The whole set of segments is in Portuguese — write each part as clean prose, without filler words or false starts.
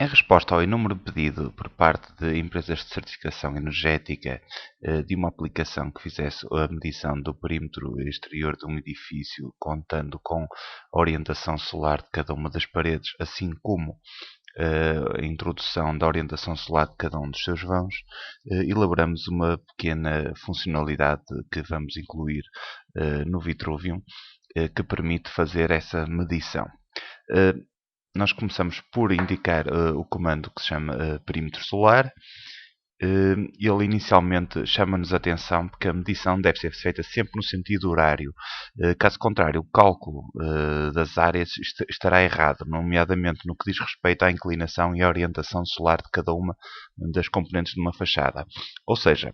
Em resposta ao inúmero pedido por parte de empresas de certificação energética de uma aplicação que fizesse a medição do perímetro exterior de um edifício, contando com a orientação solar de cada uma das paredes, assim como a introdução da orientação solar de cada um dos seus vãos, elaboramos uma pequena funcionalidade que vamos incluir no Vitruvium, que permite fazer essa medição. Nós começamos por indicar o comando que se chama perímetro solar. Ele inicialmente chama-nos a atenção porque a medição deve ser feita sempre no sentido horário. Caso contrário, o cálculo das áreas estará errado, nomeadamente no que diz respeito à inclinação e à orientação solar de cada uma das componentes de uma fachada. Ou seja,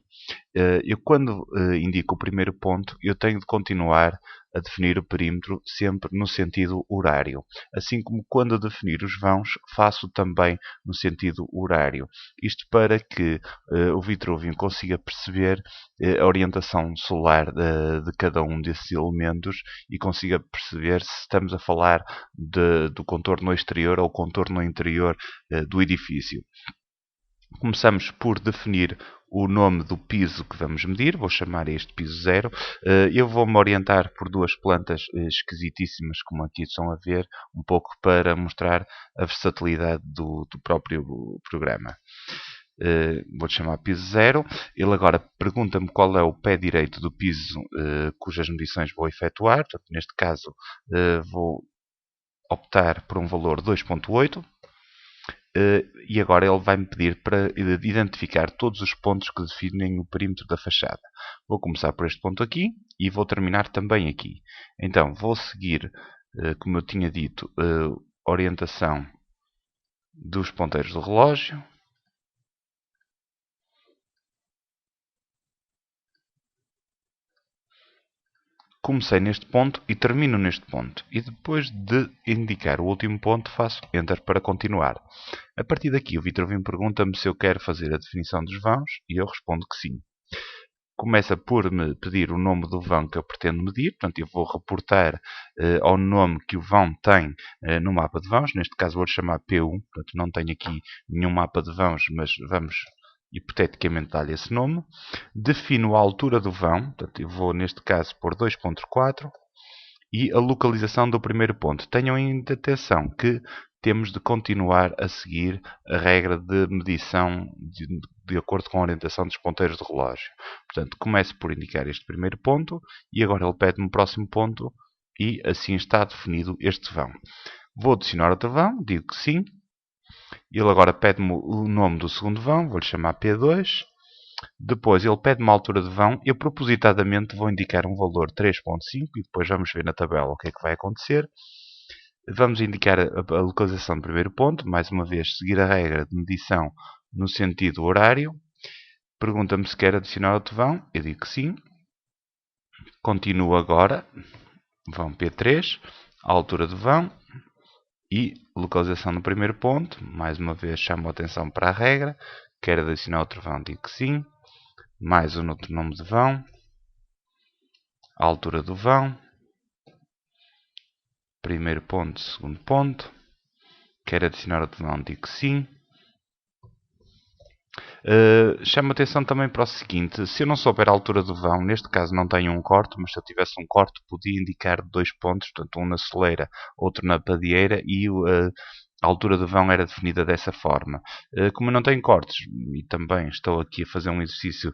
eu quando indico o primeiro ponto, eu tenho de continuar a definir o perímetro sempre no sentido horário. Assim como quando definir os vãos, faço também no sentido horário. Isto para que o Vitruvium consiga perceber a orientação solar de cada um desses elementos e consiga perceber se estamos a falar do contorno exterior ou contorno interior do edifício. Começamos por definir o nome do piso que vamos medir. Vou chamar este piso 0. Eu vou-me orientar por duas plantas esquisitíssimas, como aqui estão a ver, um pouco para mostrar a versatilidade do próprio programa. Vou-lhe chamar piso 0. Ele agora pergunta-me qual é o pé direito do piso cujas medições vou efetuar. Portanto, neste caso, vou optar por um valor 2.8. E agora ele vai-me pedir para identificar todos os pontos que definem o perímetro da fachada. Vou começar por este ponto aqui e vou terminar também aqui. Então, vou seguir, como eu tinha dito, a orientação dos ponteiros do relógio. Comecei neste ponto e termino neste ponto. E depois de indicar o último ponto, faço Enter para continuar. A partir daqui, o Vitruvium pergunta-me se eu quero fazer a definição dos vãos e eu respondo que sim. Começa por me pedir o nome do vão que eu pretendo medir. Portanto, eu vou reportar ao nome que o vão tem no mapa de vãos. Neste caso, vou-lhe chamar P1. Portanto, não tenho aqui nenhum mapa de vãos, mas vamos hipoteticamente dar-lhe esse nome. Defino a altura do vão. Portanto, eu vou, neste caso, pôr 2.4. E a localização do primeiro ponto. Tenham ainda atenção que temos de continuar a seguir a regra de medição de acordo com a orientação dos ponteiros do relógio. Portanto, começo por indicar este primeiro ponto e agora ele pede-me o próximo ponto e assim está definido este vão. Vou adicionar outro vão, digo que sim. Ele agora pede-me o nome do segundo vão, vou-lhe chamar P2. Depois ele pede-me a altura de vão. Eu propositadamente vou indicar um valor 3.5 e depois vamos ver na tabela o que é que vai acontecer. Vamos indicar a localização do primeiro ponto. Mais uma vez, seguir a regra de medição no sentido horário. Pergunta-me se quer adicionar outro vão. Eu digo que sim. Continuo agora. Vão P3. A altura do vão. E localização do primeiro ponto. Mais uma vez, chamo a atenção para a regra. Quer adicionar outro vão? Digo que sim. Mais um outro nome de vão. A altura do vão. Primeiro ponto, segundo ponto. Quer adicionar outro vão? Digo que sim. Chamo a atenção também para o seguinte. Se eu não souber a altura do vão, neste caso não tenho um corte, mas se eu tivesse um corte, podia indicar 2 pontos. Portanto, um na soleira, outro na padieira e a altura do vão era definida dessa forma. Como eu não tenho cortes e também estou aqui a fazer um exercício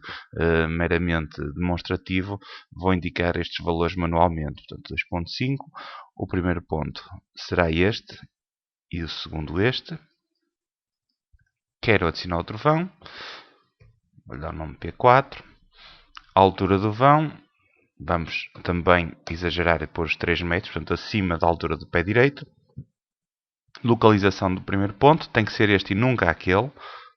meramente demonstrativo, vou indicar estes valores manualmente. Portanto, 2.5. O primeiro ponto será este e o segundo este. Quero adicionar outro vão. Vou dar o nome P4. A altura do vão. Vamos também exagerar e pôr os 3 metros, portanto acima da altura do pé direito. Localização do primeiro ponto, tem que ser este e nunca aquele.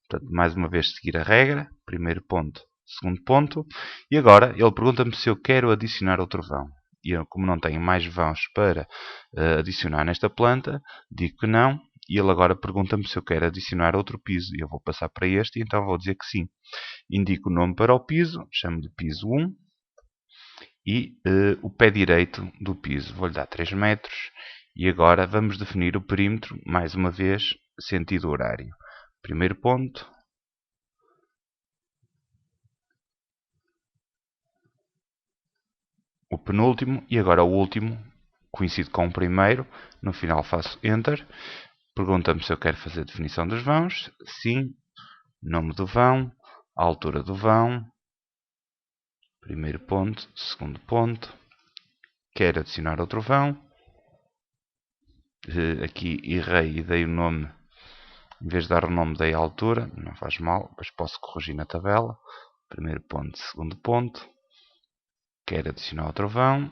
Portanto, mais uma vez seguir a regra. Primeiro ponto, segundo ponto. E agora ele pergunta-me se eu quero adicionar outro vão. E eu, como não tenho mais vãos para adicionar nesta planta, digo que não. E ele agora pergunta-me se eu quero adicionar outro piso. E eu vou passar para este, e então vou dizer que sim. Indico o nome para o piso, chamo de piso 1. E o pé direito do piso. Vou-lhe dar 3 metros. E agora vamos definir o perímetro, mais uma vez, sentido horário. Primeiro ponto. O penúltimo e agora o último, coincide com o primeiro. No final faço Enter. Pergunta-me se eu quero fazer a definição dos vãos. Sim. Nome do vão, a altura do vão, primeiro ponto, segundo ponto. Quero adicionar outro vão. Aqui errei e dei o nome, em vez de dar o nome dei a altura, não faz mal, mas posso corrigir na tabela. Primeiro ponto, segundo ponto. Quero adicionar outro vão.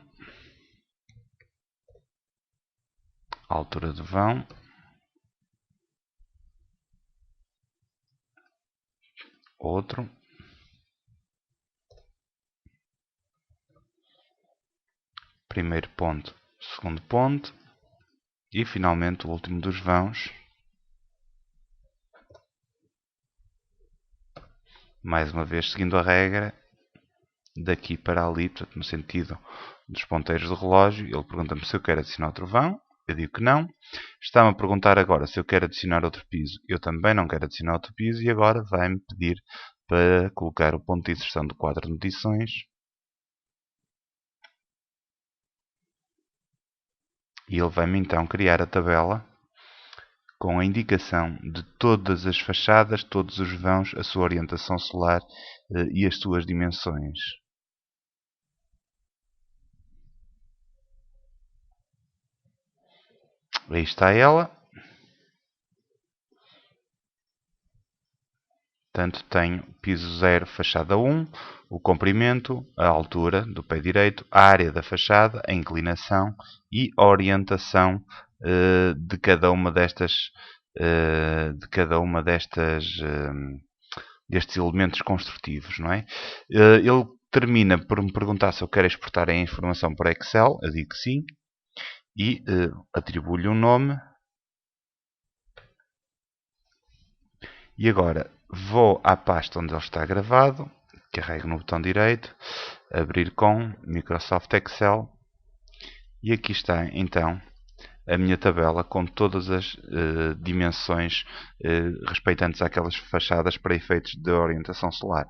A altura do vão. Outro. Primeiro ponto, segundo ponto. E finalmente o último dos vãos. Mais uma vez seguindo a regra, daqui para ali, portanto, no sentido dos ponteiros do relógio. Ele pergunta-me se eu quero adicionar outro vão. Eu digo que não. Está-me a perguntar agora se eu quero adicionar outro piso. Eu também não quero adicionar outro piso. E agora vai-me pedir para colocar o ponto de inserção do quadro de medições. E ele vai-me então criar a tabela com a indicação de todas as fachadas, todos os vãos, a sua orientação solar e as suas dimensões. Aí está ela. Portanto, tenho piso 0, fachada 1, o comprimento, a altura do pé direito, a área da fachada, a inclinação e a orientação de cada uma destes elementos construtivos, não é? Ele termina por me perguntar se eu quero exportar a informação para Excel. Eu digo que sim e atribuo-lhe um nome. E agora vou à pasta onde ele está gravado, carrego no botão direito, abrir com Microsoft Excel e aqui está então a minha tabela com todas as dimensões respeitantes àquelas fachadas para efeitos de orientação solar.